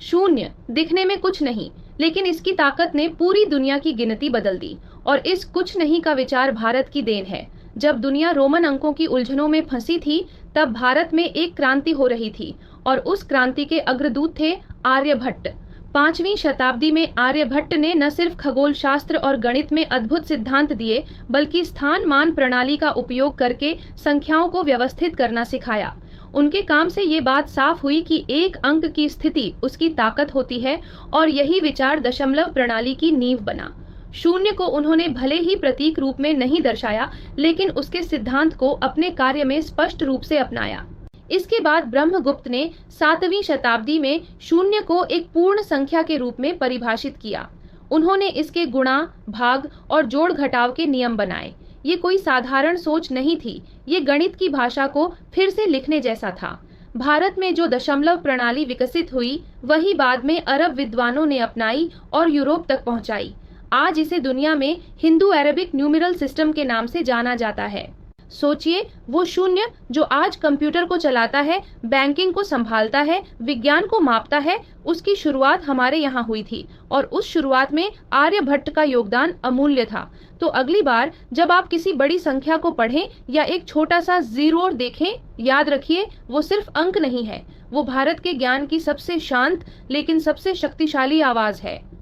शून्य दिखने में कुछ नहीं, लेकिन इसकी ताकत ने पूरी दुनिया की गिनती बदल दी। और इस कुछ नहीं का विचार भारत की देन है। जब दुनिया रोमन अंकों की उलझनों में फंसी थी, तब भारत में एक क्रांति हो रही थी, और उस क्रांति के अग्रदूत थे आर्यभट्ट। 5वीं शताब्दी में आर्यभट्ट ने न सिर्फ खगोल शास्त्र और गणित में अद्भुत सिद्धांत दिए, बल्कि स्थान मान प्रणाली का उपयोग करके संख्याओं को व्यवस्थित करना सिखाया। उनके काम से ये बात साफ हुई कि एक अंक की स्थिति उसकी ताकत होती है, और यही विचार दशमलव प्रणाली की नींव बना। शून्य को उन्होंने भले ही प्रतीक रूप में नहीं दर्शाया, लेकिन उसके सिद्धांत को अपने कार्य में स्पष्ट रूप से अपनाया। इसके बाद ब्रह्मगुप्त ने 7वीं शताब्दी में शून्य को एक पूर्ण संख्या के रूप में परिभाषित किया। उन्होंने इसके गुणा, भाग और जोड़ घटाव के नियम बनाए। ये कोई साधारण सोच नहीं थी, ये गणित की भाषा को फिर से लिखने जैसा था। भारत में जो दशमलव प्रणाली विकसित हुई, वही बाद में अरब विद्वानों ने अपनाई और यूरोप तक पहुंचाई। आज इसे दुनिया में हिंदू अरेबिक न्यूमेरल सिस्टम के नाम से जाना जाता है। सोचिए, वो शून्य जो आज कंप्यूटर को चलाता है, बैंकिंग को संभालता है, विज्ञान को मापता है, उसकी शुरुआत हमारे यहाँ हुई थी, और उस शुरुआत में आर्यभट्ट का योगदान अमूल्य था। तो अगली बार जब आप किसी बड़ी संख्या को पढ़ें या एक छोटा सा जीरो देखें, याद रखिए वो सिर्फ अंक नहीं है, वो भारत के ज्ञान की सबसे शांत लेकिन सबसे शक्तिशाली आवाज है।